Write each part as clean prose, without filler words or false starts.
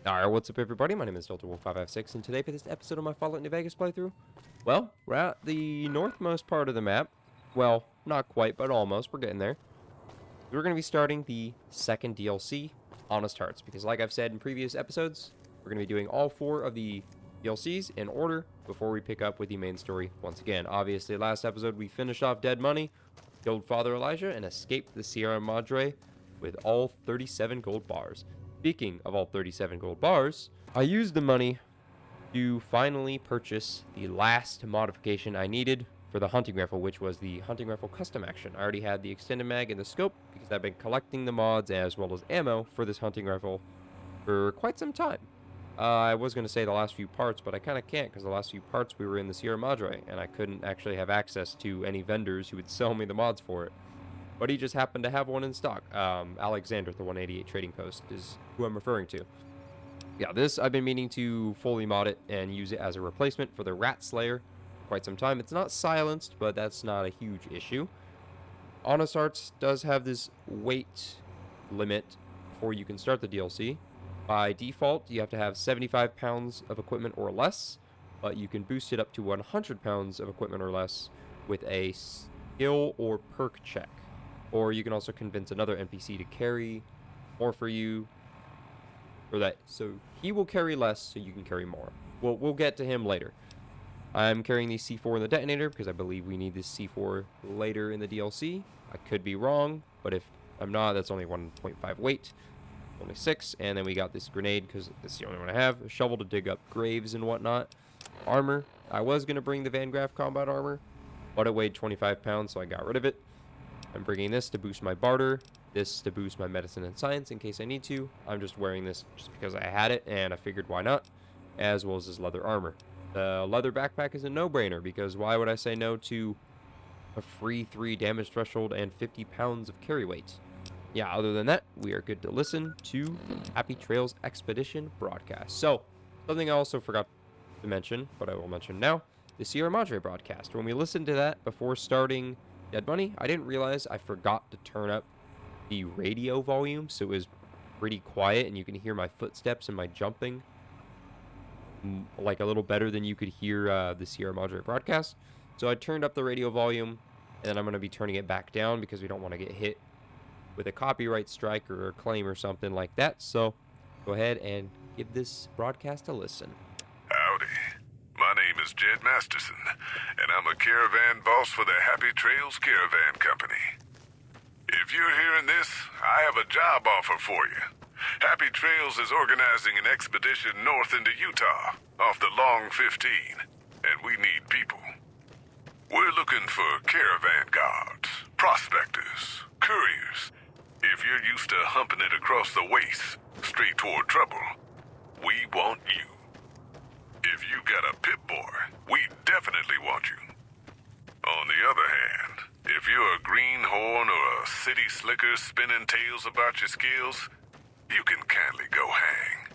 Alright, what's up everybody? My name is DeltaWolf556, and today for this episode of my Fallout New Vegas playthrough, well, we're at the northmost part of the map. Well, not quite, but almost. We're getting there. We're going to be starting the second DLC, Honest Hearts, because like I've said in previous episodes, we're going to be doing all 4 of the DLCs in order before we pick up with the main story once again. Obviously, last episode we finished off Dead Money, killed Father Elijah, and escaped the Sierra Madre with all 37 gold bars. Speaking of all 37 gold bars, I used the money to finally purchase the last modification I needed for the hunting rifle, which was the hunting rifle custom action. I already had the extended mag and the scope because I've been collecting the mods as well as ammo for this hunting rifle for quite some time. I was going to say the last few parts, but I kind of can't because the last few parts we were in the Sierra Madre and I couldn't actually have access to any vendors who would sell me the mods for it. But he just happened to have one in stock. Alexander, the 188 Trading Post, is who I'm referring to. Yeah, this, I've been meaning to fully mod it and use it as a replacement for the Rat Slayer for quite some time. It's not silenced, but that's not a huge issue. Honest Hearts does have this weight limit before you can start the DLC. By default, you have to have 75 pounds of equipment or less, but you can boost it up to 100 pounds of equipment or less with a skill or perk check. Or you can also convince another NPC to carry more for you. Or that, so he will carry less, so you can carry more. We'll get to him later. I'm carrying the C4 in the detonator because I believe we need this C4 later in the DLC. I could be wrong, but if I'm not, that's only 1.5 weight. Only 6, and then we got this grenade because it's the only one I have. A shovel to dig up graves and whatnot. Armor. I was going to bring the Van Graff combat armor, but it weighed 25 pounds, so I got rid of it. I'm bringing this to boost my barter, this to boost my medicine and science in case I need to. I'm just wearing this just because I had it and I figured why not, as well as this leather armor. The leather backpack is a no-brainer because why would I say no to a free 3 damage threshold and 50 pounds of carry weight? Yeah, other than that, we are good to listen to Happy Trails Expedition broadcast. So, something I also forgot to mention, but I will mention now, the Sierra Madre broadcast. When we listened to that before starting Dead Money, I didn't realize I forgot to turn up the radio volume, so it was pretty quiet and you can hear my footsteps and my jumping like a little better than you could hear the Sierra Madre broadcast. So I turned up the radio volume, and then I'm going to be turning it back down because we don't want to get hit with a copyright strike or a claim or something like that. So go ahead and give this broadcast a listen. Howdy. My name is Jed Masterson, and I'm a caravan boss for the Happy Trails Caravan Company. If you're hearing this, I have a job offer for you. Happy Trails is organizing an expedition north into Utah, off the Long 15, and we need people. We're looking for caravan guards, prospectors, couriers. If you're used to humping it across the waste, straight toward trouble, we want you. If you got a pit boy, we definitely want you. On the other hand, if you're a greenhorn or a city slicker spinning tales about your skills, you can kindly go hang.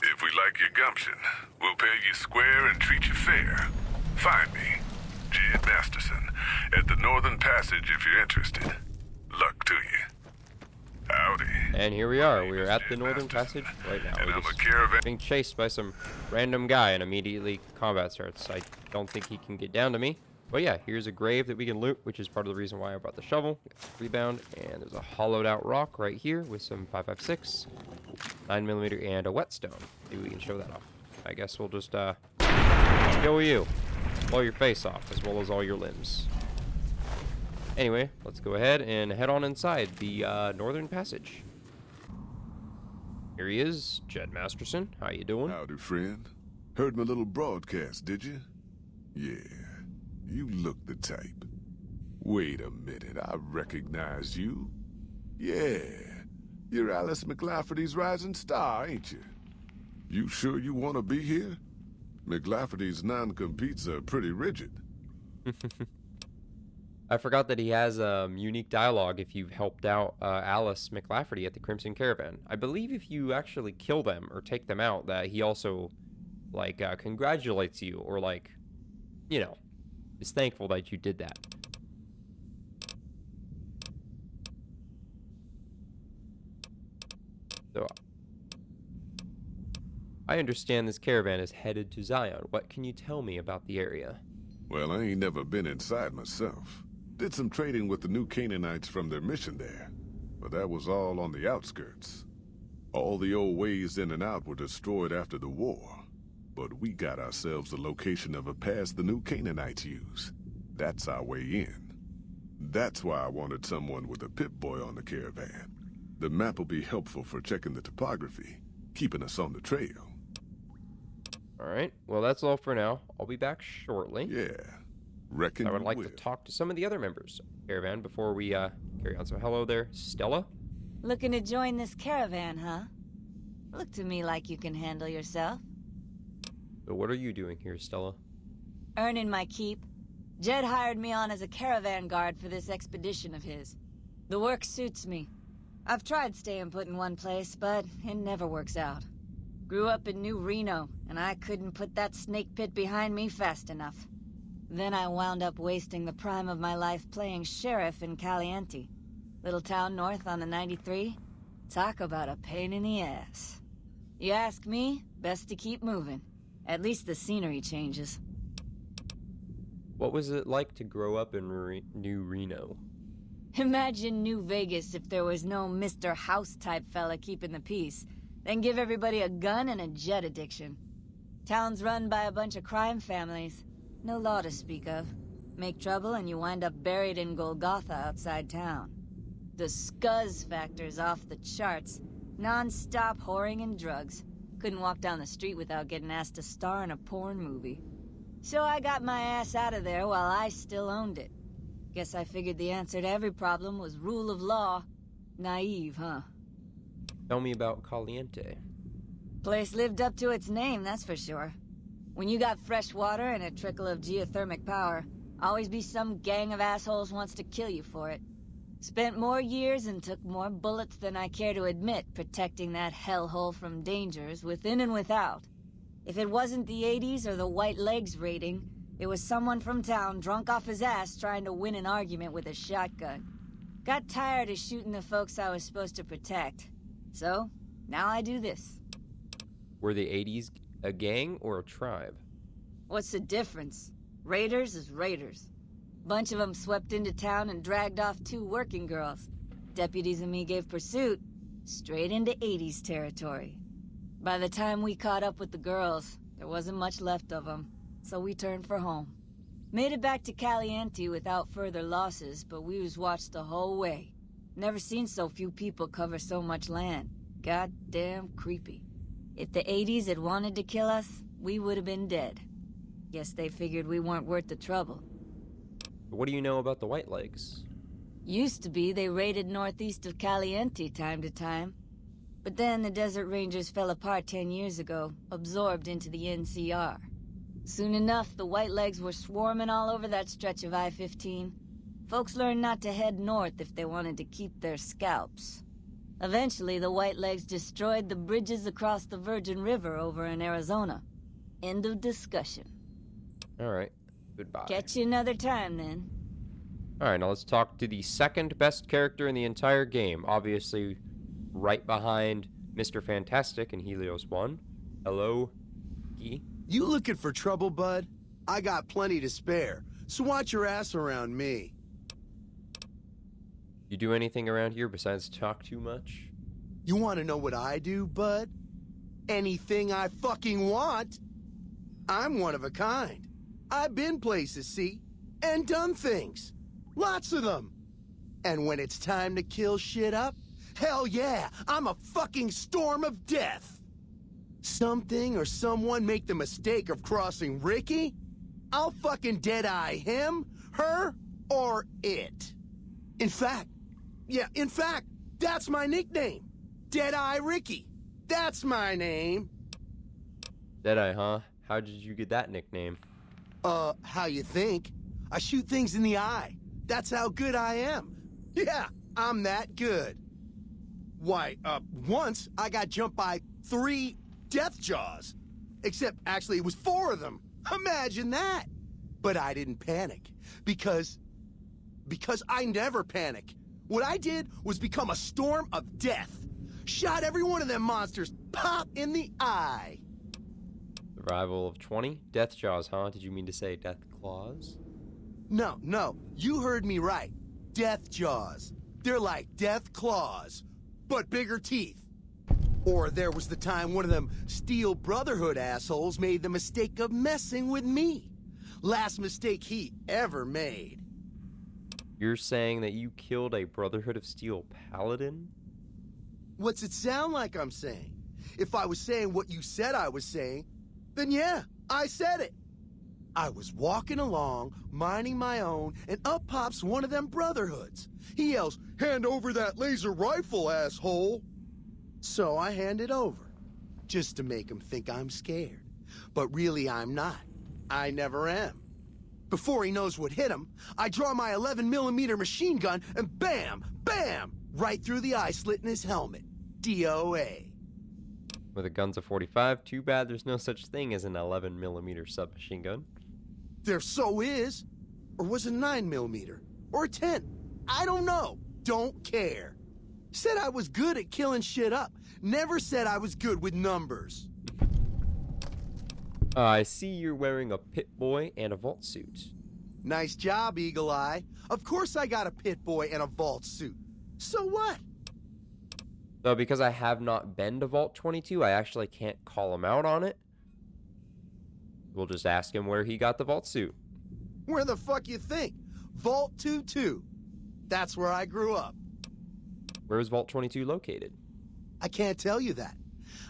If we like your gumption, we'll pay you square and treat you fair. Find me, Jed Masterson, at the Northern Passage if you're interested. Luck to you. Howdy. And here we are. We are at the Northern Passage right now. And We're I'm a just caravan. being chased by some random guy, and immediately combat starts. I don't think he can get down to me. But yeah, here's a grave that we can loot, which is part of the reason why I brought the shovel. Rebound, and there's a hollowed out rock right here with some 5.56, 9mm, and a whetstone. Maybe we can show that off. I guess we'll just kill you. Blow your face off, as well as all your limbs. Anyway, let's go ahead and head on inside the Northern Passage. Here he is, Jed Masterson. How you doing? Howdy, friend. Heard my little broadcast, did you? Yeah, you look the type. Wait a minute, I recognize you. Yeah, you're Alice McLafferty's rising star, ain't you? You sure you want to be here? McLafferty's non-competes are pretty rigid. I forgot that he has unique dialogue if you've helped out Alice McLafferty at the Crimson Caravan. I believe if you actually kill them or take them out, that he also, like, congratulates you or, like, you know, is thankful that you did that. So I understand this caravan is headed to Zion. What can you tell me about the area? Well, I ain't never been inside myself. Did some trading with the new Canaanites from their mission there, but that was all on the outskirts. All the old ways in and out were destroyed after the war, but we got ourselves the location of a pass the new Canaanites use. That's our way in. That's why I wanted someone with a Pip-Boy on the caravan. The map will be helpful for checking the topography, keeping us on the trail. Alright, well that's all for now. I'll be back shortly. Yeah, reckon I would you like will. to talk to some of the other members of the caravan before we carry on. So hello there, Stella. Looking to join this caravan, huh? Look to me like you can handle yourself. So what are you doing here, Stella? Earning my keep. Jed hired me on as a caravan guard for this expedition of his. The work suits me. I've tried staying put in one place, but it never works out. Grew up in New Reno, and I couldn't put that snake pit behind me fast enough. Then I wound up wasting the prime of my life playing sheriff in Caliente. Little town north on the 93. Talk about a pain in the ass. You ask me, best to keep moving. At least the scenery changes. What was it like to grow up in New Reno? Imagine New Vegas if there was no Mr. House-type fella keeping the peace. Then give everybody a gun and a jet addiction. Town's run by a bunch of crime families. No law to speak of. Make trouble and you wind up buried in Golgotha outside town. The scuzz factor's off the charts. Non-stop whoring and drugs. Couldn't walk down the street without getting asked to star in a porn movie. So I got my ass out of there while I still owned it. Guess I figured the answer to every problem was rule of law. Naive, huh? Tell me about Caliente. Place lived up to its name, that's for sure. When you got fresh water and a trickle of geothermic power, always be some gang of assholes wants to kill you for it. Spent more years and took more bullets than I care to admit protecting that hellhole from dangers within and without. If it wasn't the 80s or the white legs raiding, it was someone from town drunk off his ass trying to win an argument with a shotgun. Got tired of shooting the folks I was supposed to protect. So, now I do this. Were the 80s a gang or a tribe? What's the difference? Raiders is raiders. Bunch of them swept into town and dragged off 2 working girls. Deputies and me gave pursuit, straight into 80s territory. By the time we caught up with the girls, there wasn't much left of them, so we turned for home. Made it back to Caliente without further losses, but we was watched the whole way. Never seen so few people cover so much land. Goddamn creepy. If the 80s had wanted to kill us, we would have been dead. Guess they figured we weren't worth the trouble. What do you know about the White Legs? Used to be they raided northeast of Caliente time to time. But then the Desert Rangers fell apart 10 years ago, absorbed into the NCR. Soon enough, the White Legs were swarming all over that stretch of I-15. Folks learned not to head north if they wanted to keep their scalps. Eventually, the White Legs destroyed the bridges across the Virgin River over in Arizona. End of discussion. Alright, goodbye. Catch you another time, then. Alright, now let's talk to the second best character in the entire game. Obviously, right behind Mr. Fantastic in Helios 1. Hello, Key. You looking for trouble, bud? I got plenty to spare, so watch your ass around me. You do anything around here besides talk too much? You want to know what I do, bud? Anything I fucking want. I'm one of a kind. I've been places, see, and done things. Lots of them. And when it's time to kill shit up, hell yeah, I'm a fucking storm of death. Something or someone make the mistake of crossing Ricky, I'll fucking dead-eye him, her, or it. In fact, that's my nickname. Dead-Eye Ricky. That's my name. Deadeye, huh? How did you get that nickname? How you think? I shoot things in the eye. That's how good I am. Yeah, I'm that good. Why, once I got jumped by 3 death jaws. Except, actually, it was 4 of them. Imagine that. But I didn't panic. Because I never panic. What I did was become a storm of death. Shot every one of them monsters pop in the eye. Survival of 20. Death jaws, huh? Did you mean to say death claws? No, you heard me right. Death jaws. They're like death claws, but bigger teeth. Or there was the time one of them Steel Brotherhood assholes made the mistake of messing with me. Last mistake he ever made. You're saying that you killed a Brotherhood of Steel paladin? What's it sound like I'm saying? If I was saying what you said I was saying, then yeah, I said it. I was walking along, minding my own, and up pops one of them Brotherhoods. He yells, "Hand over that laser rifle, asshole!" So I hand it over, just to make him think I'm scared. But really I'm not. I never am. Before he knows what hit him, I draw my 11mm machine gun and bam, bam, right through the eye slit in his helmet. DOA. With a gun's a 45, too bad there's no such thing as an 11mm submachine gun. There so is. Or was it 9mm? Or a 10? I don't know. Don't care. Said I was good at killing shit up. Never said I was good with numbers. I see you're wearing a Pit Boy and a vault suit. Nice job, Eagle Eye. Of course I got a Pit Boy and a vault suit. So what? Though because I have not been to Vault 22, I actually can't call him out on it. We'll just ask him where he got the vault suit. Where the fuck you think? Vault 22. That's where I grew up. Where is Vault 22 located? I can't tell you that.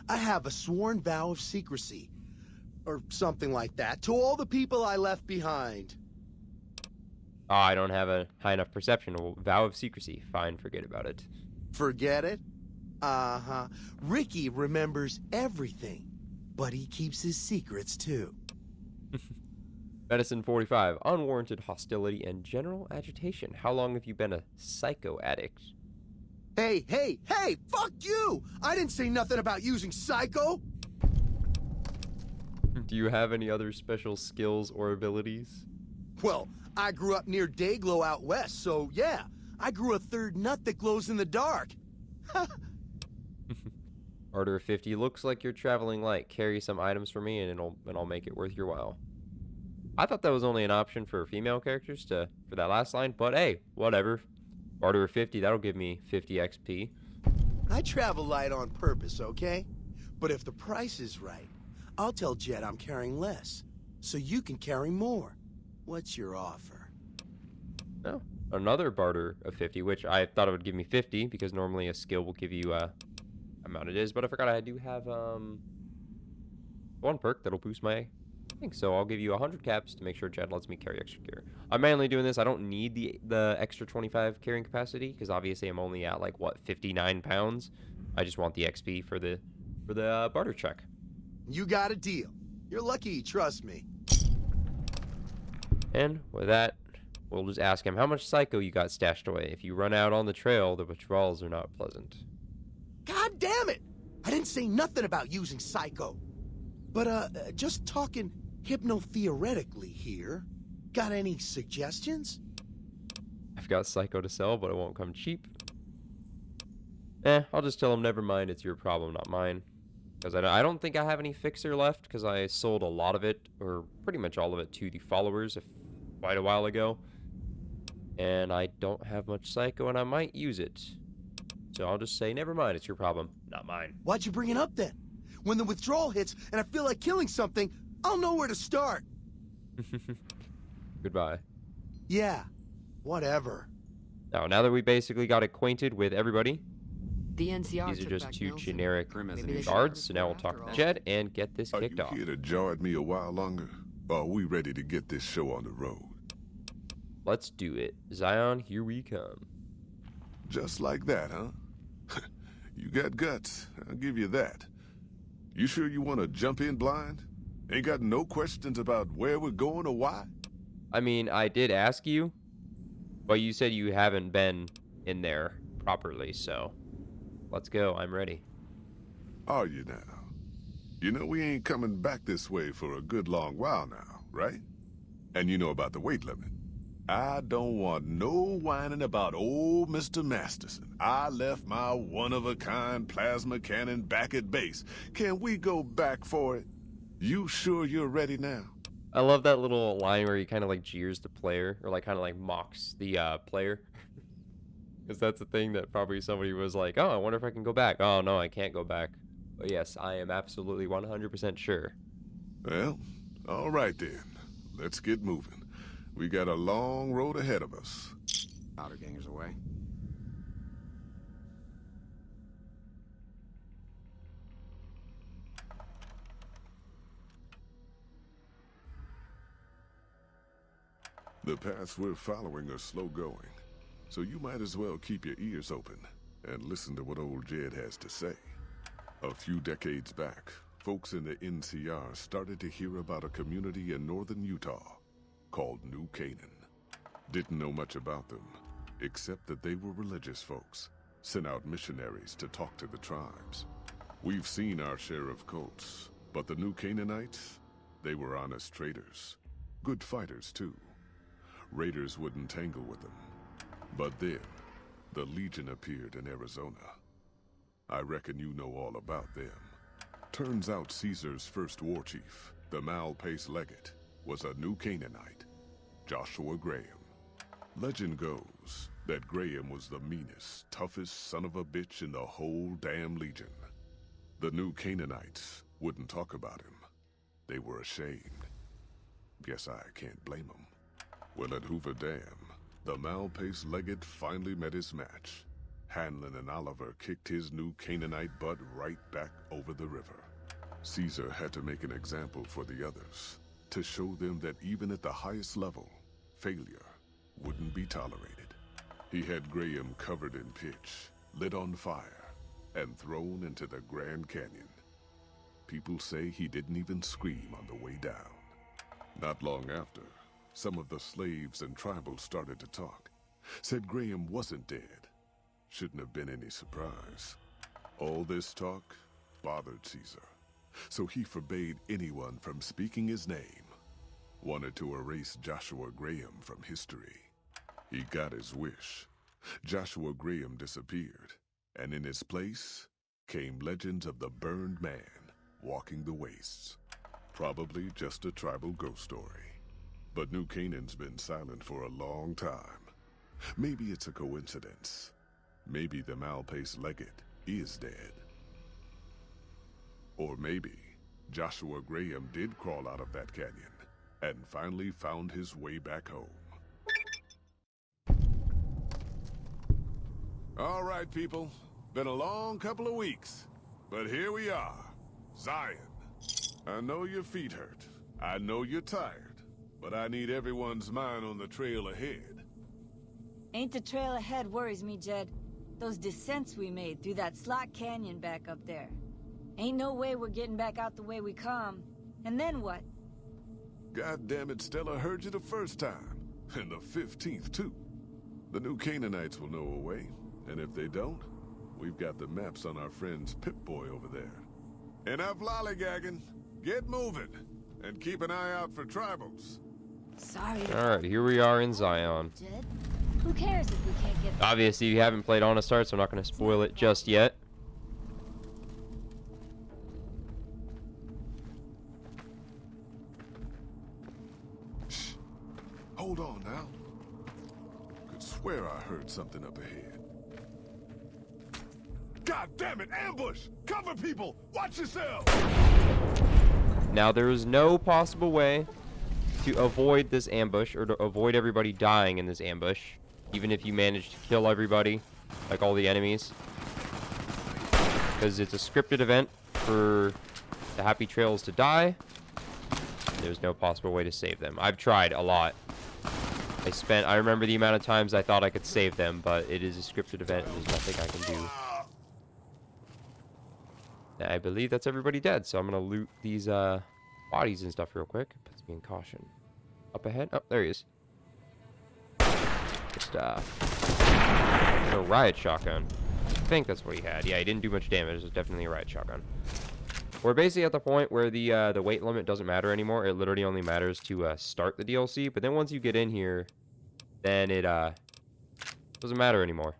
I have a sworn vow of secrecy. Or something like that, to all the people I left behind. Oh, I don't have a high enough perception. A vow of secrecy. Fine, forget about it. Forget it? Uh-huh. Ricky remembers everything, but he keeps his secrets too. Medicine 45. Unwarranted hostility and general agitation. How long have you been a psycho addict? Hey, fuck you! I didn't say nothing about using psycho! Do you have any other special skills or abilities? Well, I grew up near Dayglow out west, so yeah. I grew a third nut that glows in the dark. Order 50. Looks like you're traveling light. Carry some items for me and I'll make it worth your while. I thought that was only an option for female characters for that last line, but hey, whatever. Order 50, that'll give me 50 XP. I travel light on purpose, okay? But if the price is right, I'll tell Jet I'm carrying less, so you can carry more. What's your offer? Oh, another barter of 50, which I thought it would give me 50, because normally a skill will give you amount it is, but I forgot I do have one perk that'll boost my thing, so I'll give you 100 caps to make sure Jet lets me carry extra gear. I'm mainly doing this. I don't need the extra 25 carrying capacity, because obviously I'm only at, like, what, 59 pounds? I just want the XP for the barter check. You got a deal. You're lucky, trust me. And with that, we'll just ask him how much psycho you got stashed away. If you run out on the trail, the withdrawals are not pleasant. God damn it! I didn't say nothing about using psycho. But, just talking hypno-theoretically here. Got any suggestions? I've got psycho to sell, but it won't come cheap. I'll just tell him never mind, it's your problem, not mine. Because I don't think I have any fixer left, because I sold a lot of it, or pretty much all of it, to the followers quite a while ago. And I don't have much psycho, and I might use it. So I'll just say, never mind, it's your problem, not mine. Why'd you bring it up then? When the withdrawal hits and I feel like killing something, I'll know where to start. Goodbye. Yeah, whatever. Now that we basically got acquainted with everybody, The NCR these are took just back two Nelson. generic Maybe they should guards, have so now we'll after talk all. to Jed and get this Are kicked you off. here to jaw at me a while longer? Or are we ready to get this show on the road? Let's do it. Zion, here we come. Just like that, huh? You got guts, I'll give you that. You sure you want to jump in blind? Ain't got no questions about where we're going or why? I mean, I did ask you, but you said you haven't been in there properly, so let's go. I'm ready. Are you now? You know we ain't coming back this way for a good long while now, right? And you know about the weight limit. I don't want no whining about old Mr. Masterson. I left my one-of-a-kind plasma cannon back at base. Can we go back for it? You sure you're ready now? I love that little line where he kind of like jeers the player, or like kind of like mocks the player. Because that's the thing that probably somebody was like, oh, I wonder if I can go back. Oh, no, I can't go back. But yes, I am absolutely 100% sure. Well, all right then. Let's get moving. We got a long road ahead of us. Outer gangers away. The paths we're following are slow going, so you might as well keep your ears open and listen to what old Jed has to say. A few decades back, folks in the NCR started to hear about a community in northern Utah called New Canaan. Didn't know much about them, except that they were religious folks, sent out missionaries to talk to the tribes. We've seen our share of cults, but the New Canaanites, they were honest traders. Good fighters, too. Raiders wouldn't tangle with them. But then, the Legion appeared in Arizona. I reckon you know all about them. Turns out Caesar's first war chief, the Malpace Legate, was a New Canaanite, Joshua Graham. Legend goes that Graham was the meanest, toughest son of a bitch in the whole damn Legion. The New Canaanites wouldn't talk about him. They were ashamed. Guess I can't blame them. Well, at Hoover Dam, the Malpace Legate finally met his match. Hanlon and Oliver kicked his New Canaanite butt right back over the river. Caesar had to make an example for the others, to show them that even at the highest level, failure wouldn't be tolerated. He had Graham covered in pitch, lit on fire, and thrown into the Grand Canyon. People say he didn't even scream on the way down. Not long after, some of the slaves and tribals started to talk. Said Graham wasn't dead. Shouldn't have been any surprise. All this talk bothered Caesar, so he forbade anyone from speaking his name. Wanted to erase Joshua Graham from history. He got his wish. Joshua Graham disappeared, and in his place came legends of the burned man walking the wastes. Probably just a tribal ghost story. But New Canaan's been silent for a long time. Maybe it's a coincidence. Maybe the Malpace Legate is dead. Or maybe Joshua Graham did crawl out of that canyon and finally found his way back home. All right, people. Been a long couple of weeks. But here we are. Zion. I know your feet hurt. I know you're tired. But I need everyone's mind on the trail ahead. Ain't the trail ahead worries me, Jed. Those descents we made through that slot canyon back up there. Ain't no way we're getting back out the way we come. And then what? God damn it, Stella heard you the first time. And the 15th, too. The New Canaanites will know a way. And if they don't, we've got the maps on our friend's Pip-Boy over there. Enough lollygagging. Get moving. And keep an eye out for tribals. Sorry. Alright, here we are in Zion. Jed, who cares if we can't get... Obviously, you haven't played Honest Start, so I'm not going to spoil it just yet. Shh. Hold on now. Could swear I heard something up ahead. God damn it! Ambush! Cover people! Watch yourselves! Now, there is no possible way to avoid this ambush, or to avoid everybody dying in this ambush, even if you manage to kill everybody, like all the enemies. Because it's a scripted event for the Happy Trails to die. There's no possible way to save them. I've tried a lot. I remember the amount of times I thought I could save them, but it is a scripted event and there's nothing I can do. I believe that's everybody dead, so I'm gonna loot these bodies and stuff real quick. Puts me in caution. Up ahead? Oh, there he is. Just a riot shotgun. I think that's what he had. Yeah, he didn't do much damage. It was definitely a riot shotgun. We're basically at the point where the weight limit doesn't matter anymore. It literally only matters to start the DLC. But then once you get in here, then it doesn't matter anymore.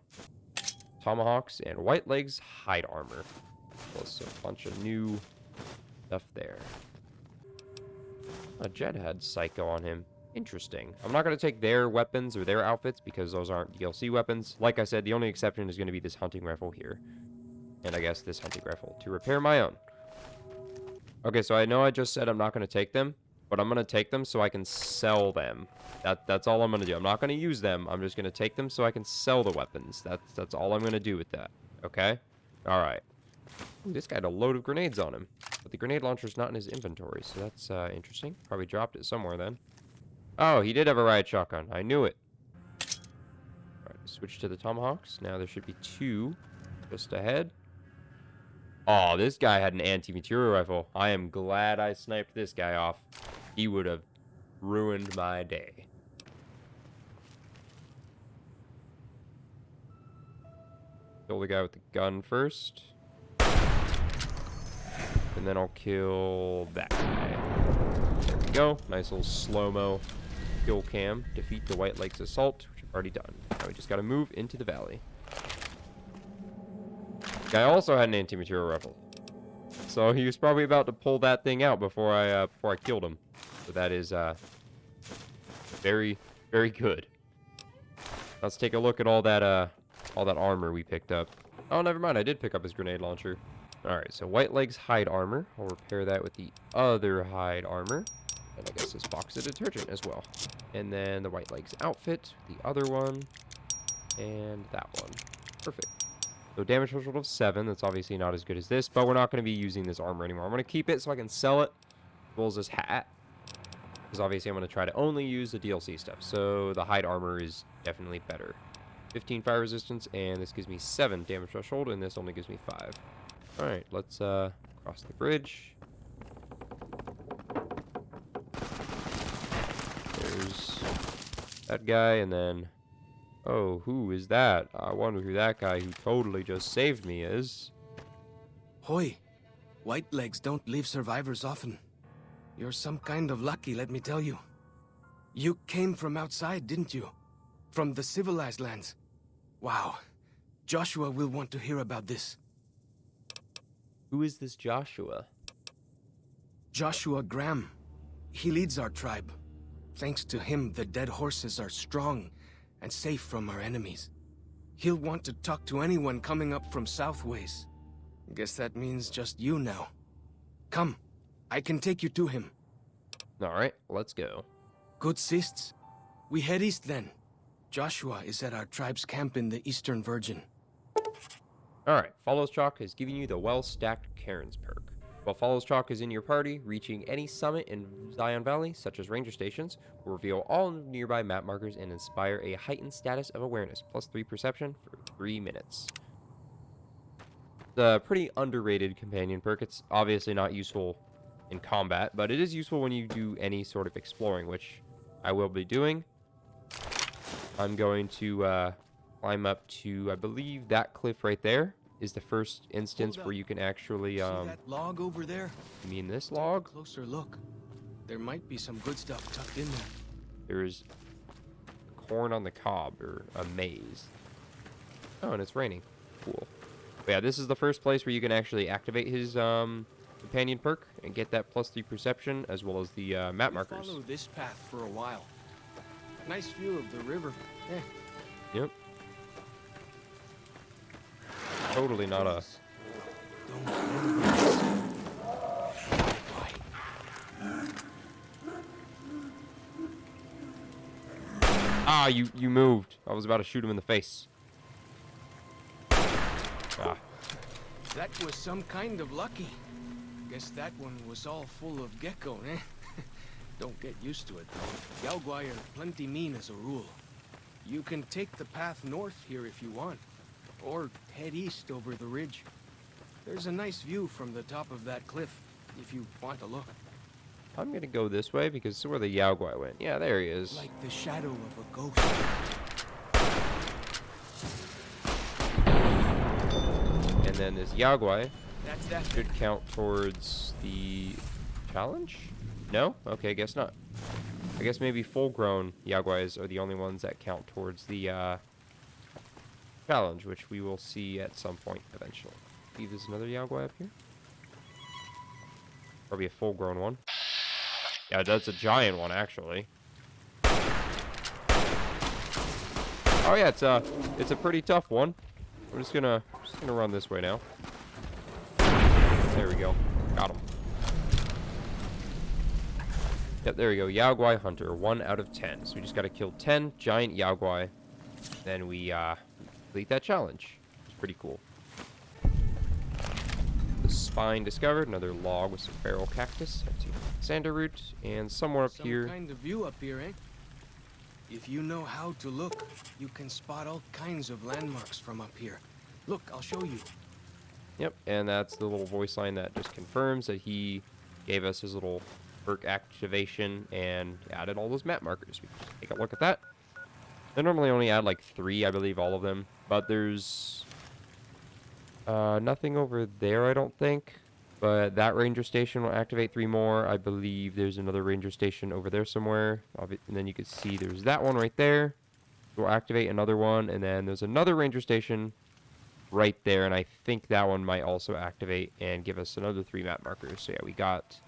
Tomahawks and white legs hide armor. Plus a bunch of new stuff there. A Jet had Psycho on him. Interesting. I'm not going to take their weapons or their outfits because those aren't DLC weapons. Like I said, the only exception is going to be this hunting rifle here. And I guess this hunting rifle to repair my own. Okay, so I know I just said I'm not going to take them, but I'm going to take them so I can sell them. That's all I'm going to do. I'm not going to use them. I'm just going to take them so I can sell the weapons. That's all I'm going to do with that. Okay? All right. Ooh, this guy had a load of grenades on him. But the grenade launcher's not in his inventory, so that's interesting. Probably dropped it somewhere then. Oh, he did have a riot shotgun. I knew it. Alright, switch to the tomahawks. Now there should be 2 just ahead. Oh, this guy had an anti-material rifle. I am glad I sniped this guy off. He would have ruined my day. Kill the guy with the gun first. And then I'll kill that guy. There we go. Nice little slow-mo kill cam. Defeat the White Lakes Assault, which I've already done. Now we just gotta move into the valley. The guy also had an anti-material rifle. So he was probably about to pull that thing out before I killed him. So that is very, very good. Let's take a look at all that armor we picked up. Oh, never mind. I did pick up his grenade launcher. Alright, so White Legs hide armor. I'll repair that with the other hide armor. And I guess this box of detergent as well. And then the White Legs outfit, the other one, and that one. Perfect. So damage threshold of 7. That's obviously not as good as this, but we're not going to be using this armor anymore. I'm going to keep it so I can sell it, as well as this hat. Because obviously I'm going to try to only use the DLC stuff. So the hide armor is definitely better. 15 fire resistance, and this gives me 7 damage threshold, and this only gives me 5. Alright, let's cross the bridge. There's that guy, and then... Oh, who is that? I wonder who that guy who totally just saved me is. Hoy, White Legs don't leave survivors often. You're some kind of lucky, let me tell you. You came from outside, didn't you? From the civilized lands. Wow. Joshua will want to hear about this. Who is this Joshua? Joshua Graham. He leads our tribe. Thanks to him, the dead horses are strong and safe from our enemies. He'll want to talk to anyone coming up from Southways. Guess that means just you now. Come, I can take you to him. Alright, let's go. Good sists. We head east then. Joshua is at our tribe's camp in the Eastern Virgin. Alright, Follows Chalk is giving you the well-stacked Karen's perk. While Follows Chalk is in your party, reaching any summit in Zion Valley, such as ranger stations, will reveal all nearby map markers and inspire a heightened status of awareness, +3 perception for 3 minutes. It's a pretty underrated companion perk. It's obviously not useful in combat, but it is useful when you do any sort of exploring, which I will be doing. I'm going to climb up to, I believe, that cliff right there is the first instance where you can actually, See that log over there? You mean this log? Closer look. There might be some good stuff tucked in there. There's corn on the cob, or a maize. Oh, and it's raining. Cool. But yeah, this is the first place where you can actually activate his companion perk and get that +3 perception, as well as the map markers. Follow this path for a while. Nice view of the river. Yep. Totally not a... Ah, you moved. I was about to shoot him in the face. Ah. That was some kind of lucky. Guess that one was all full of gecko, eh? Don't get used to it, though. Yaogwai are plenty mean as a rule. You can take the path north here if you want, or head east over the ridge. There's a nice view from the top of that cliff, if you want to look. I'm gonna go this way because this is where the Yaogwai went. Yeah, there he is. Like the shadow of a ghost. And then this Yaogwai That should count towards the challenge? No? Okay, guess not. I guess maybe full-grown Yaogwais are the only ones that count towards the challenge, which we will see at some point eventually. See, there's another Yaogwai up here. Probably a full-grown one. Yeah, that's a giant one, actually. Oh yeah, it's a pretty tough one. I'm just gonna run this way now. There we go. Got him. Yep, there we go. Yaoguai Hunter, 1 out of 10. So we just gotta kill 10 giant Yaoguai. Then we complete that challenge. It's pretty cool. The spine discovered, another log with some feral cactus, empty sander root, and somewhere up here. Some kind of view up here, eh? If you know how to look, you can spot all kinds of landmarks from up here. Look, I'll show you. Yep, and that's the little voice line that just confirms that he gave us his little perk activation and added all those map markers. We can take a look at that. They normally only add like 3, I believe, all of them. But there's nothing over there, I don't think. But that ranger station will activate 3 more. I believe there's another ranger station over there somewhere. And then you can see there's that one right there. We'll activate another one. And then there's another ranger station right there. And I think that one might also activate and give us another 3 map markers. So yeah, we got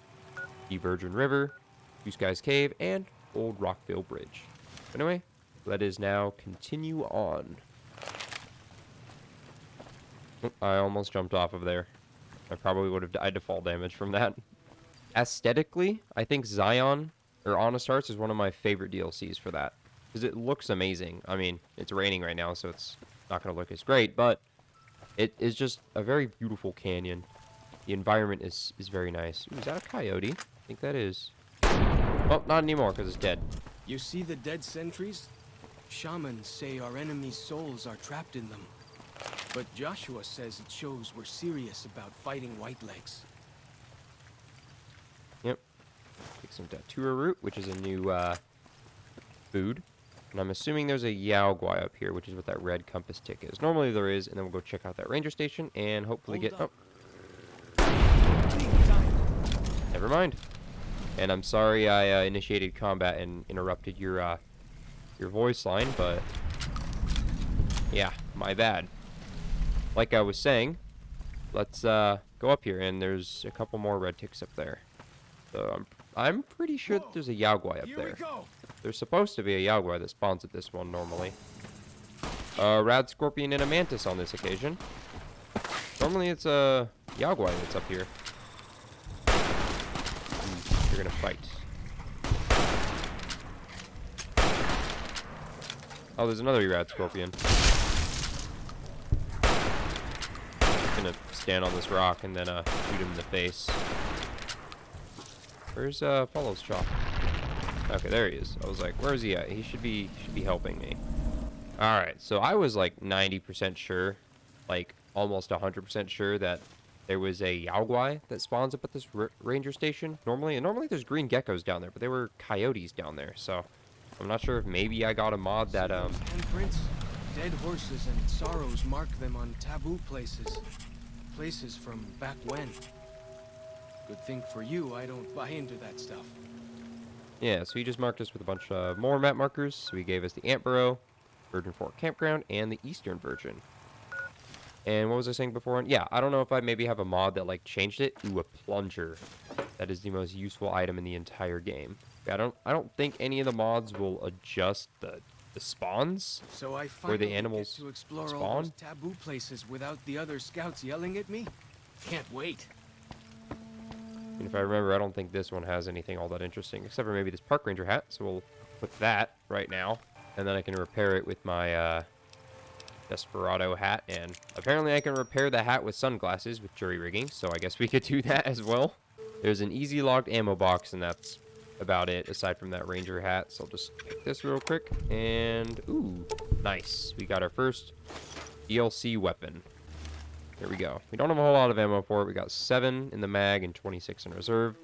the Virgin River, Blue Skies Cave, and Old Rockville Bridge. Anyway, let us now continue on. I almost jumped off of there. I probably would have died to fall damage from that. Aesthetically, I think Zion, or Honest Hearts, is one of my favorite DLCs for that. Because it looks amazing. I mean, it's raining right now, so it's not going to look as great, but it is just a very beautiful canyon. The environment is very nice. Ooh, is that a coyote? I think that is. Well, not anymore, because it's dead. You see the dead sentries? Shamans say our enemies' souls are trapped in them. But Joshua says it shows we're serious about fighting Whitelegs. Yep. Take some Datura root, which is a new food. And I'm assuming there's a Yaoguai up here, which is what that red compass tick is. Normally there is, and then we'll go check out that ranger station and hopefully get... Oh. Never mind. And I'm sorry I initiated combat and interrupted your voice line, but... Yeah, my bad. Like I was saying, let's go up here, and there's a couple more red ticks up there. So I'm pretty sure that there's a Yaoguai up there. There's supposed to be a Yaoguai that spawns at this one normally. Rad Scorpion and a Mantis on this occasion. Normally it's a Yaoguai that's up here. You're gonna fight. Oh, there's another Rad Scorpion. Gonna stand on this rock and then shoot him in the face. Where's Follow's Chop? Okay, there he is. I was like, where is he at? He should be helping me. All right, so I was like 90% sure, like almost 100% sure that there was a Yaoguai that spawns up at this ranger station normally. Normally there's green geckos down there, but there were coyotes down there. So I'm not sure if maybe I got a mod that Handprints, dead horses and sorrows mark them on taboo places. Places from back when. Good thing for you, I don't buy into that stuff. Yeah, so he just marked us with a bunch of more map markers. So he gave us the Ant Burrow, Virgin Fork Campground, and the Eastern Virgin. And what was I saying before? Yeah, I don't know if I maybe have a mod that like changed it. Ooh, a plunger. That is the most useful item in the entire game. Yeah, I don't think any of the mods will adjust the spawns so I where the finally animals get to explore spawn. all those taboo places without the other scouts yelling at me. Can't wait. And if I remember, I don't think this one has anything all that interesting, except for maybe this park ranger hat. So we'll put that right now, and then I can repair it with my Desperado hat. And apparently I can repair the hat with sunglasses with jury rigging, so I guess we could do that as well. There's an easy locked ammo box, and that's about it, aside from that ranger hat. So I'll just pick this real quick, and ooh, nice. We got our first DLC weapon. There we go. We don't have a whole lot of ammo for it. We got 7 in the mag and 26 in reserve.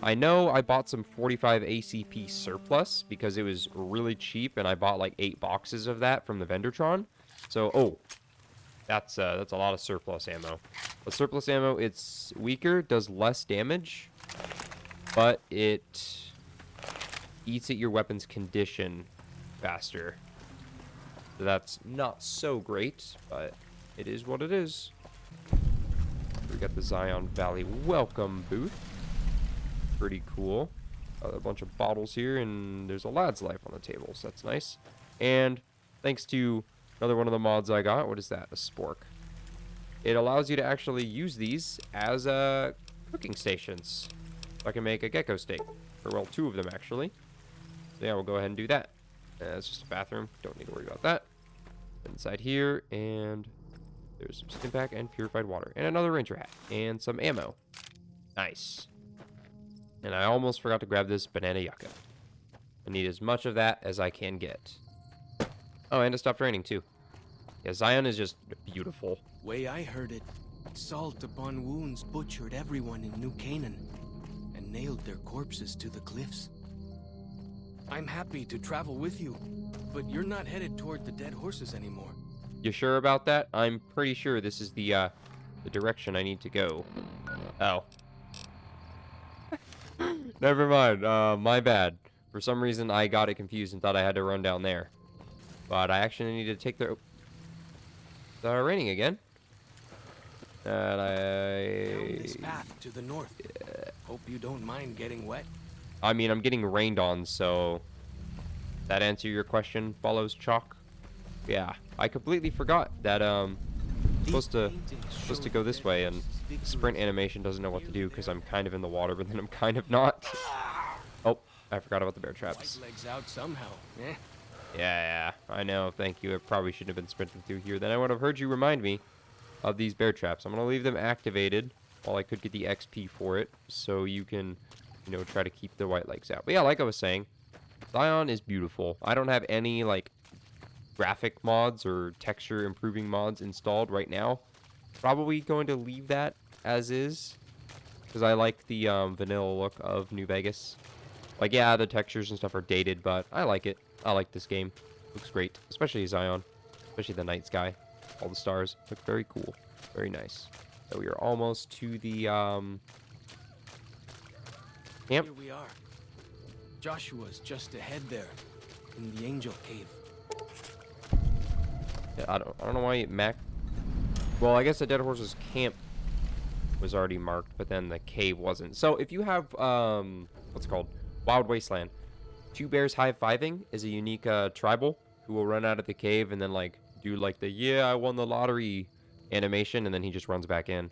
I know I bought some 45 ACP surplus because it was really cheap, and I bought like 8 boxes of that from the Vendortron. So, oh, that's a lot of surplus ammo. But surplus ammo, it's weaker, does less damage, but it eats at your weapon's condition faster. So that's not so great, but it is what it is. We got the Zion Valley welcome booth. Pretty cool. a bunch of bottles here, and there's a lad's life on the table, so that's nice. And thanks to another one of the mods I got, what is that? A spork. It allows you to actually use these as cooking stations. So I can make a gecko steak. Or, well, 2 of them, actually. So yeah, we'll go ahead and do that. It's just a bathroom. Don't need to worry about that. Inside here, and there's some stim pack and purified water. And another ranger hat. And some ammo. Nice. And I almost forgot to grab this banana yucca. I need as much of that as I can get. Oh, and it stopped raining, too. Yeah, Zion is just beautiful. Way I heard it, salt upon wounds butchered everyone in New Canaan and nailed their corpses to the cliffs. I'm happy to travel with you, but you're not headed toward the dead horses anymore. You sure about that? I'm pretty sure this is the direction I need to go. Oh. Never mind. My bad. For some reason, I got it confused and thought I had to run down there. But I actually need to take the... raining again. And Down this path to the north. Hope you don't mind getting wet. I mean, I'm getting rained on, so... That answer your question follows chalk? Yeah. I completely forgot that, supposed to go this way, and sprint animation doesn't know what to do because I'm kind of in the water, but then I'm kind of not. Oh, I forgot about the bear traps. White legs out somehow, eh? Yeah, I know. Thank you. I probably shouldn't have been sprinting through here. Then I would have heard you remind me of these bear traps. I'm going to leave them activated while I could get the XP for it, so you can, you know, try to keep the white legs out. But yeah, like I was saying, Zion is beautiful. I don't have any, like, graphic mods or texture improving mods installed right now. Probably going to leave that as is, because I like the vanilla look of New Vegas. Like, yeah, the textures and stuff are dated, but I like it. I like this game. Looks great, especially Zion, especially the night sky. All the stars look very cool, very nice. So we are almost to the camp. Here we are. Joshua's just ahead there, in the Angel Cave. Yeah, I don't know why well, I guess the Dead Horse's camp was already marked, but then the cave wasn't. So if you have what's it called? Wild Wasteland. 2 bears high-fiving is a unique tribal who will run out of the cave and then like do like the "yeah, I won the lottery" animation, and then he just runs back in.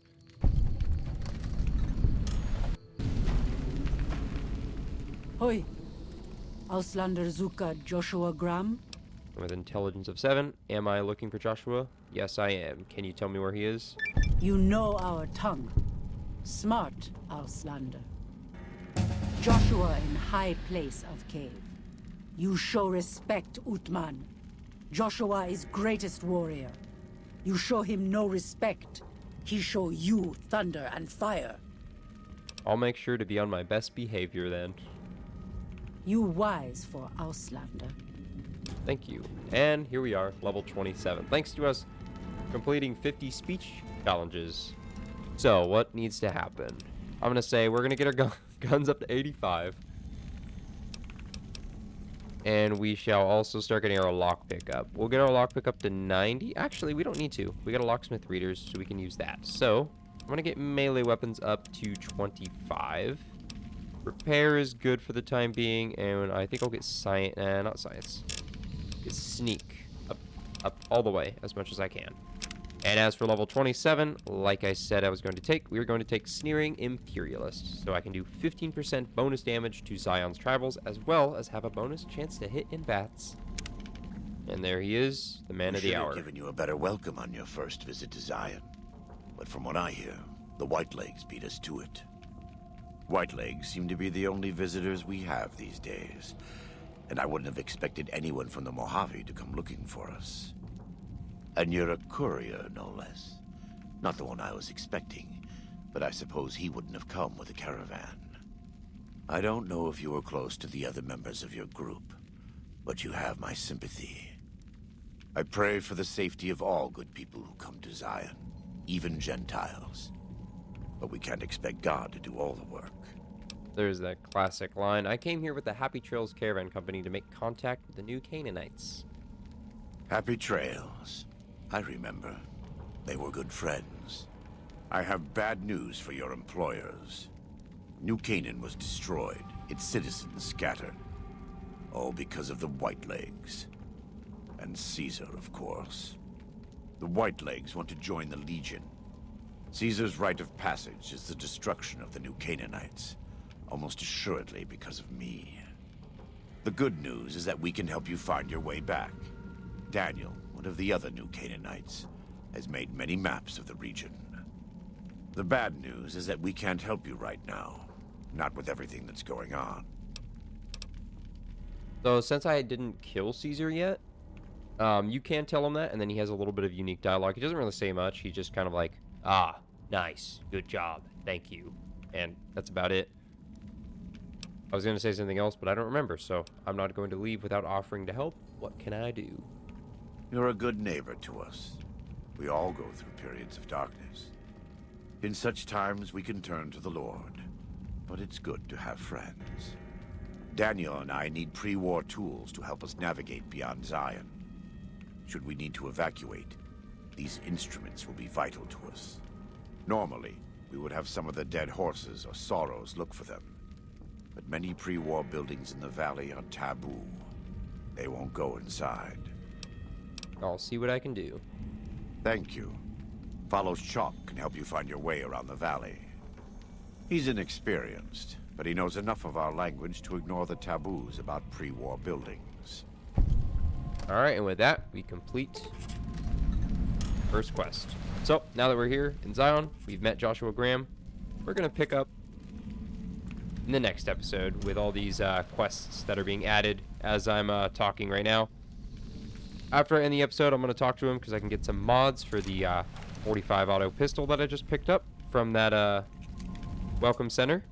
Hoi. Auslander Zuka Joshua Graham? With intelligence of 7, am I looking for Joshua? Yes, I am. Can you tell me where he is? You know our tongue. Smart, Auslander. Joshua in high place of cave. You show respect, Utman. Joshua is greatest warrior. You show him no respect. He show you thunder and fire. I'll make sure to be on my best behavior then. You wise for Auslander. Thank you. And here we are, level 27. Thanks to us completing 50 speech challenges. So, what needs to happen? I'm going to say we're going to get our guns up to 85. And we shall also start getting our lockpick up. We'll get our lockpick up to 90. Actually, we don't need to. We got a locksmith readers, so we can use that. So, I'm going to get melee weapons up to 25. Repair is good for the time being, and I think I'll get science. Not science. Get sneak up all the way as much as I can. And as for level 27, like I said I was going to take, we are going to take Sneering Imperialist, so I can do 15% bonus damage to Zion's tribals, as well as have a bonus chance to hit in bats. And there he is, the man of the hour. We should have given you a better welcome on your first visit to Zion. But from what I hear, the Whitelegs beat us to it. Whitelegs seem to be the only visitors we have these days, and I wouldn't have expected anyone from the Mojave to come looking for us. And you're a courier, no less. Not the one I was expecting, but I suppose he wouldn't have come with a caravan. I don't know if you were close to the other members of your group, but you have my sympathy. I pray for the safety of all good people who come to Zion, even Gentiles. But we can't expect God to do all the work. There's that classic line. I came here with the Happy Trails Caravan Company to make contact with the New Canaanites. Happy Trails. I remember. They were good friends. I have bad news for your employers. New Canaan was destroyed, its citizens scattered. All because of the Whitelegs. And Caesar, of course. The Whitelegs want to join the Legion. Caesar's rite of passage is the destruction of the new Canaanites, almost assuredly because of me. The good news is that we can help you find your way back. Daniel, one of the other new Canaanites, has made many maps of the region. The bad news is that we can't help you right now, not with everything that's going on. So since I didn't kill Caesar yet, you can tell him that, and then he has a little bit of unique dialogue. He doesn't really say much. He's just kind of like, ah, nice, good job, thank you. And that's about it. I was going to say something else, but I don't remember, so I'm not going to leave without offering to help. What can I do? You're a good neighbor to us. We all go through periods of darkness. In such times, we can turn to the Lord. But it's good to have friends. Daniel and I need pre-war tools to help us navigate beyond Zion. Should we need to evacuate, these instruments will be vital to us. Normally, we would have some of the dead horses or sorrows look for them. But many pre-war buildings in the valley are taboo. They won't go inside. I'll see what I can do. Thank you. Follows Chalk can help you find your way around the valley. He's inexperienced, but he knows enough of our language to ignore the taboos about pre-war buildings. Alright, and with that, we complete first quest. So, now that we're here in Zion, we've met Joshua Graham, we're going to pick up in the next episode with all these quests that are being added as I'm talking right now. After I end the episode, I'm going to talk to him because I can get some mods for the 45 auto pistol that I just picked up from that welcome center.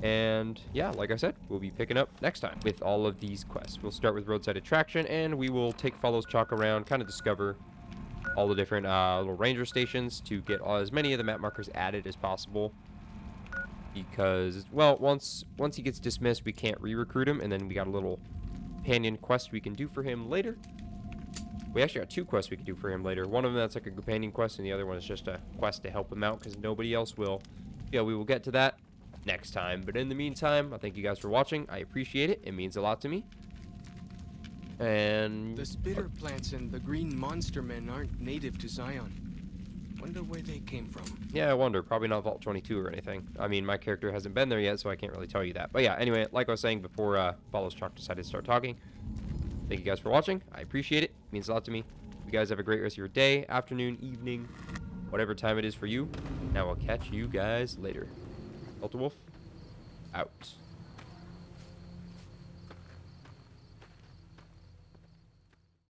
And yeah, like I said, we'll be picking up next time with all of these quests. We'll start with Roadside Attraction, and we will take Follows Chalk around, kind of discover all the different little ranger stations to get as many of the map markers added as possible. Because, well, once he gets dismissed, we can't re-recruit him, and then we got a little companion quest we can do for him later. We actually got 2 quests we can do for him later. One of them that's like a companion quest, and the other one is just a quest to help him out because nobody else will. Yeah, we will get to that next time. But in the meantime, I thank you guys for watching. I appreciate it. It means a lot to me. And The spitter plants and the green monster men aren't native to Zion. Wonder where they came from. yeah, I wonder. Probably not Vault 22 or anything. I mean, my character hasn't been there yet, so I can't really tell you that. But yeah, anyway, like I was saying before Follows Chalk decided to start talking, thank you guys for watching. I appreciate it. It means a lot to me. You guys have a great rest of your day, afternoon, evening, whatever time it is for you. And I will catch you guys later. DeltaWolf, out.